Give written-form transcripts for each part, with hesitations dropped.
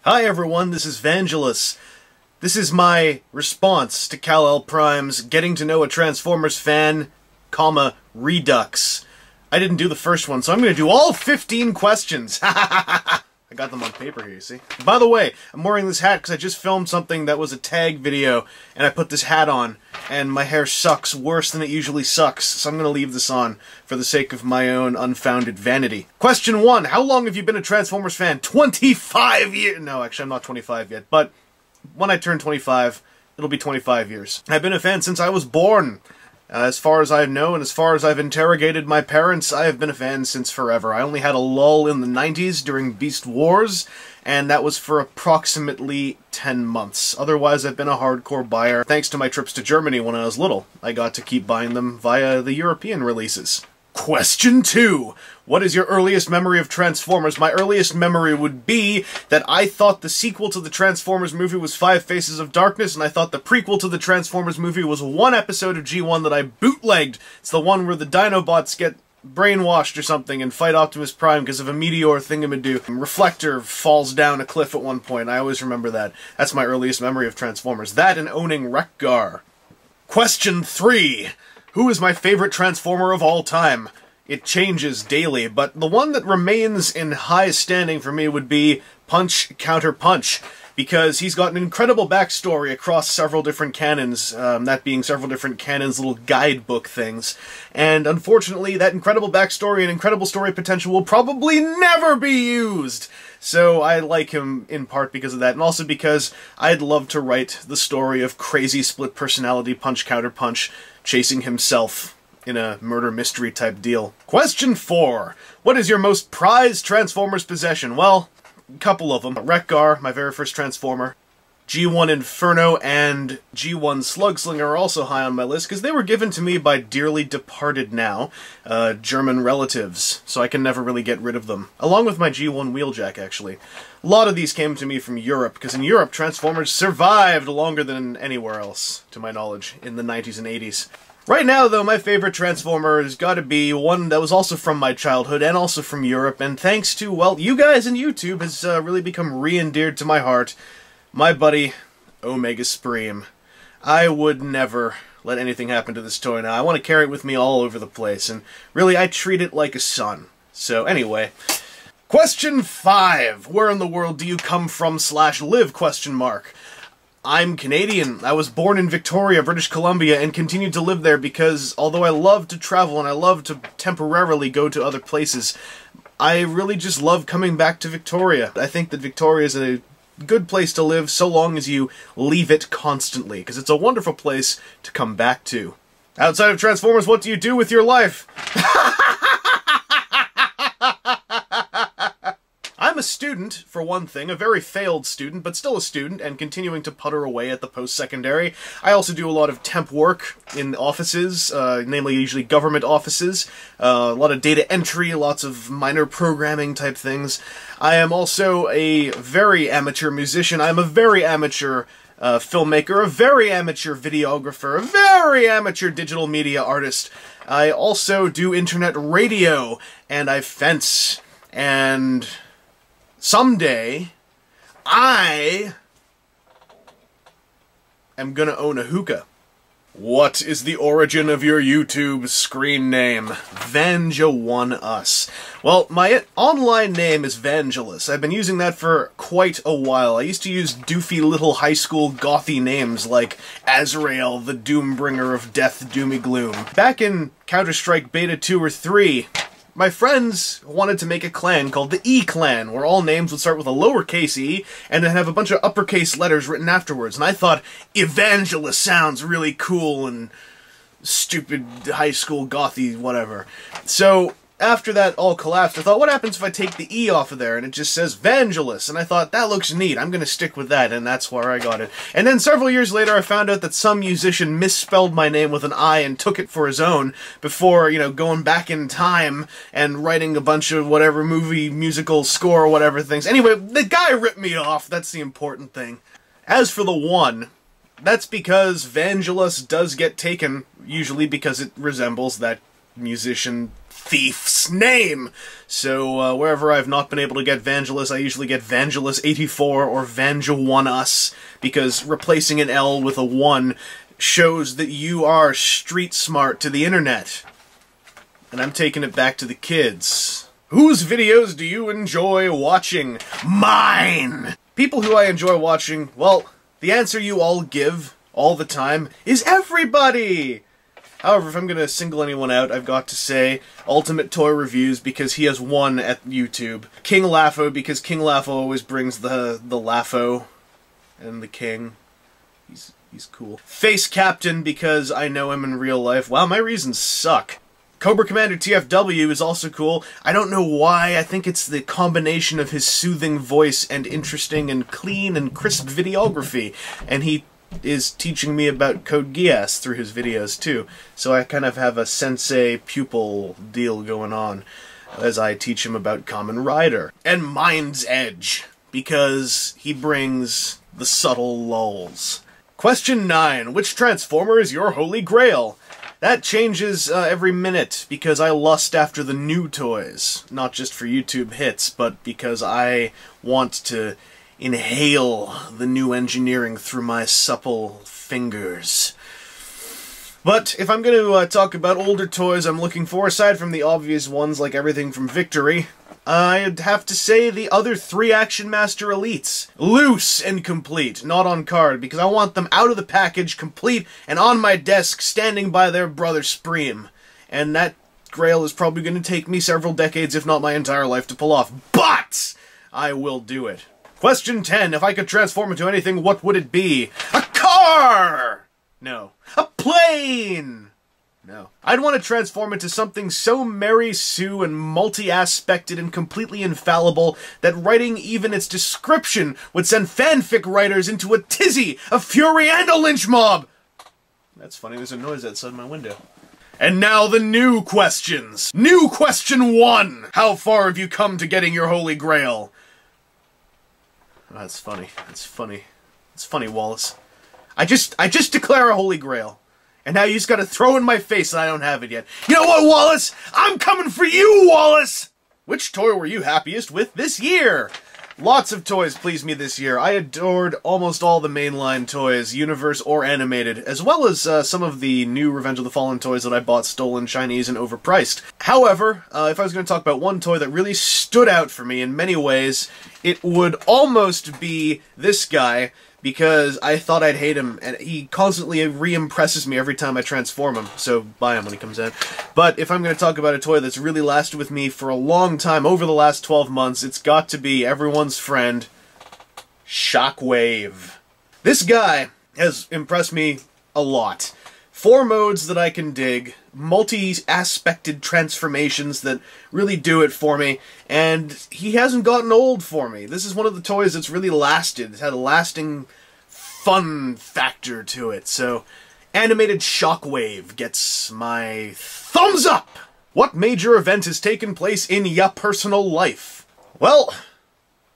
Hi everyone, this is Vangelus. This is my response to Kalelprime's Getting to Know a Transformers Fan, Redux. I didn't do the first one, so I'm going to do all 15 questions. I got them on paper here, you see? By the way, I'm wearing this hat because I just filmed something that was a tag video, and I put this hat on, and my hair sucks worse than it usually sucks, so I'm going to leave this on for the sake of my own unfounded vanity. Question 1. How long have you been a Transformers fan? 25 years! No, actually, I'm not 25 yet, but when I turn 25, it'll be 25 years. I've been a fan since I was born. As far as I know, and as far as I've interrogated my parents, I have been a fan since forever. I only had a lull in the 90s during Beast Wars, and that was for approximately 10 months. Otherwise, I've been a hardcore buyer. Thanks to my trips to Germany when I was little, I got to keep buying them via the European releases. Question 2. What is your earliest memory of Transformers? My earliest memory would be that I thought the sequel to the Transformers movie was Five Faces of Darkness, and I thought the prequel to the Transformers movie was one episode of G1 that I bootlegged. It's the one where the Dinobots get brainwashed or something and fight Optimus Prime because of a meteor thingamadoo. Reflector falls down a cliff at one point. I always remember that. That's my earliest memory of Transformers. That and owning Wreck-Gar. Question 3. Who is my favorite Transformer of all time? It changes daily, but the one that remains in high standing for me would be Punch Counter Punch, because he's got an incredible backstory across several different canons, that being several different canons' little guidebook things. And unfortunately, that incredible backstory and incredible story potential will probably never be used! So I like him in part because of that, and also because I'd love to write the story of crazy split personality Punch Counter Punch chasing himself in a murder mystery type deal. Question 4. What is your most prized Transformers possession? Well, a couple of them. Wreck-Gar, my very first Transformer. G1 Inferno and G1 Slugslinger are also high on my list because they were given to me by dearly departed now German relatives, so I can never really get rid of them. Along with my G1 Wheeljack, actually. A lot of these came to me from Europe, because in Europe Transformers survived longer than anywhere else, to my knowledge, in the 90s and 80s. Right now, though, my favorite Transformer has got to be one that was also from my childhood and also from Europe, and thanks to, well, you guys and YouTube has really become re-endeared to my heart. My buddy, Omega Supreme. I would never let anything happen to this toy now. I want to carry it with me all over the place, and really, I treat it like a son. So, anyway. Question 5. Where in the world do you come from / live, question mark? I'm Canadian. I was born in Victoria, British Columbia, and continued to live there because, although I love to travel and I love to temporarily go to other places, I really just love coming back to Victoria. I think that Victoria is a good place to live so long as you leave it constantly, because it's a wonderful place to come back to. Outside of Transformers, what do you do with your life? I'm a student, for one thing, a very failed student, but still a student, and continuing to putter away at the post-secondary. I also do a lot of temp work in offices, namely usually government offices, a lot of data entry, lots of minor programming type things. I am also a very amateur musician. I'm a very amateur filmmaker, a very amateur videographer, a very amateur digital media artist. I also do internet radio, and I fence, and someday, I am gonna own a hookah. What is the origin of your YouTube screen name? Vanja1us. Well, my online name is Vangelus. I've been using that for quite a while. I used to use doofy little high school gothy names like Azrael, the Doombringer of Death, Doomy Gloom. Back in Counter-Strike Beta 2 or 3, my friends wanted to make a clan called the E-Clan, where all names would start with a lowercase e, and then have a bunch of uppercase letters written afterwards. And I thought, Evangelus sounds really cool and stupid high school gothy whatever. So, after that all collapsed, I thought, what happens if I take the E off of there and it just says Vangelus? And I thought, that looks neat, I'm gonna stick with that, and that's where I got it. And then several years later I found out that some musician misspelled my name with an I and took it for his own before, you know, going back in time and writing a bunch of whatever movie, musical score, whatever things. Anyway, the guy ripped me off, that's the important thing. As for the 1, that's because Vangelus does get taken, usually because it resembles that musician thief's name. So wherever I've not been able to get Vangelus, I usually get Vangelus 84 or Vangelus, because replacing an L with a 1 shows that you are street smart to the internet. And I'm taking it back to the kids. Whose videos do you enjoy watching? Mine! People who I enjoy watching, well, the answer you all give all the time is everybody! However, if I'm gonna single anyone out, I've got to say Ultimate Toy Reviews, because he has won at YouTube. King Laffo, because King Laffo always brings the Laffo and the king. He's cool. Face Captain, because I know him in real life. Wow, my reasons suck. Cobra Commander TFW is also cool. I don't know why. I think it's the combination of his soothing voice and interesting and clean and crisp videography. And he is teaching me about Code Geass through his videos too. So I kind of have a sensei-pupil deal going on as I teach him about Kamen Rider. And MindsEdge, because he brings the subtle lulls. Question 9. Which Transformer is your holy grail? That changes every minute, because I lust after the new toys. Not just for YouTube hits, but because I want to inhale the new engineering through my supple fingers. But if I'm going to talk about older toys I'm looking for, aside from the obvious ones like everything from Victory, I'd have to say the other 3 Action Master Elites. Loose and complete, not on card, because I want them out of the package, complete, and on my desk, standing by their brother Spreem. And that grail is probably going to take me several decades, if not my entire life, to pull off. But I will do it. Question 10. If I could transform into anything, what would it be? A car! No. A plane! No. I'd want to transform into something so Mary Sue and multi-aspected and completely infallible that writing even its description would send fanfic writers into a tizzy, a fury, and a lynch mob! That's funny, there's a noise outside my window. And now the new questions. New question 1! How far have you come to getting your holy grail? Oh, that's funny. That's funny. It's funny, Wallace. I just declare a holy grail. And now you just gotta throw in my face that I don't have it yet. You know what, Wallace? I'm coming for you, Wallace! Which toy were you happiest with this year? Lots of toys pleased me this year. I adored almost all the mainline toys, universe or animated, as well as some of the new Revenge of the Fallen toys that I bought stolen, Chinese, and overpriced. However, if I was going to talk about one toy that really stood out for me in many ways, it would almost be this guy, because I thought I'd hate him, and he constantly re-impresses me every time I transform him, so buy him when he comes out. But if I'm going to talk about a toy that's really lasted with me for a long time, over the last 12 months, it's got to be everyone's friend, Shockwave. This guy has impressed me a lot. 4 modes that I can dig, multi-aspected transformations that really do it for me, and he hasn't gotten old for me. This is one of the toys that's really lasted. It's had a lasting fun factor to it, so animated Shockwave gets my thumbs up! What major event has taken place in ya personal life? Well,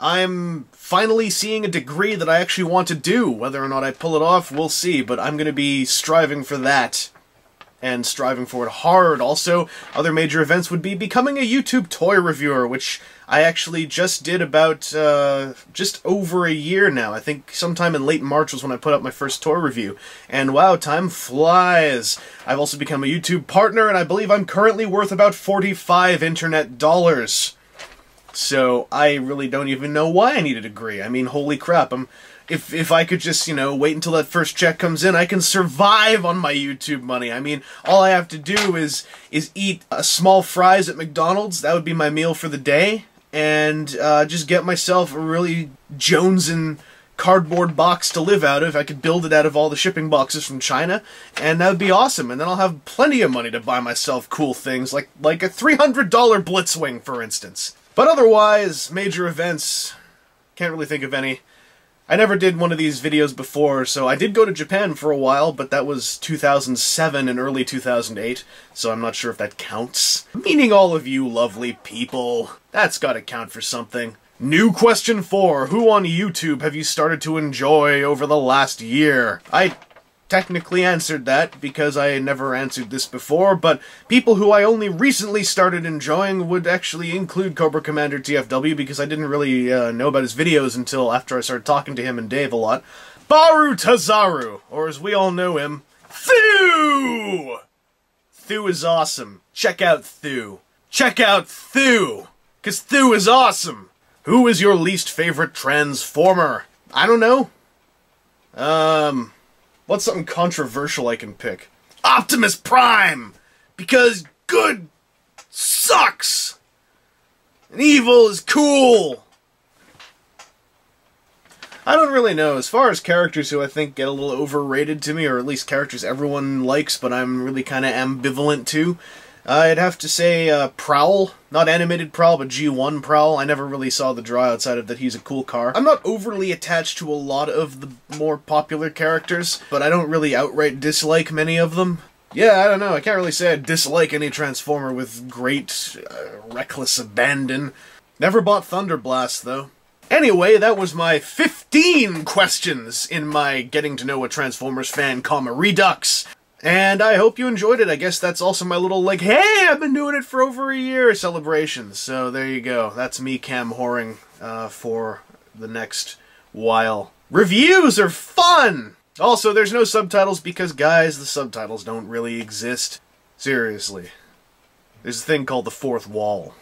I'm finally seeing a degree that I actually want to do. Whether or not I pull it off, we'll see, but I'm going to be striving for that, and striving for it hard. Also, other major events would be becoming a YouTube toy reviewer, which I actually just did about, just over a year now. I think sometime in late March was when I put up my first toy review. And wow, time flies. I've also become a YouTube partner, and I believe I'm currently worth about 45 internet dollars. So I really don't even know why I need a degree. I mean, holy crap, if I could just, you know, wait until that first check comes in, I can survive on my YouTube money. I mean, all I have to do is eat a small fries at McDonald's, that would be my meal for the day, and just get myself a really jonesin' cardboard box to live out of. I could build it out of all the shipping boxes from China, and that would be awesome. And then I'll have plenty of money to buy myself cool things, like a $300 Blitzwing, for instance. But otherwise, major events, can't really think of any. I never did one of these videos before, so I did go to Japan for a while, but that was 2007 and early 2008, so I'm not sure if that counts. Meaning all of you lovely people. That's gotta count for something. New question 4. Who on YouTube have you started to enjoy over the last year? I technically answered that because I never answered this before, but people who I only recently started enjoying would actually include Cobra Commander TFW because I didn't really know about his videos until after I started talking to him and Dave a lot. Baru Tazaru, or as we all know him, THEW! THEW is awesome. Check out THEW. Check out THEW! Because THEW is awesome! Who is your least favorite Transformer? I don't know. What's something controversial I can pick? Optimus Prime! Because good sucks! And evil is cool! I don't really know. As far as characters who I think get a little overrated to me, or at least characters everyone likes but I'm really kind of ambivalent to, I'd have to say Prowl. Not animated Prowl, but G1 Prowl. I never really saw the draw outside of that he's a cool car. I'm not overly attached to a lot of the more popular characters, but I don't really outright dislike many of them. Yeah, I don't know. I can't really say I dislike any Transformer with great, reckless abandon. Never bought Thunder Blast, though. Anyway, that was my 15 questions in my Getting to Know a Transformers Fan, Redux. And I hope you enjoyed it. I guess that's also my little, like, hey, I've been doing it for over a year celebration. So there you go. That's me cam whoring for the next while. Reviews are fun! Also, there's no subtitles because, guys, the subtitles don't really exist. Seriously. There's a thing called the fourth wall.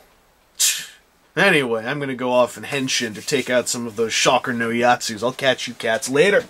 Anyway, I'm gonna go off and henshin to take out some of those shocker no Yatsus. I'll catch you cats later.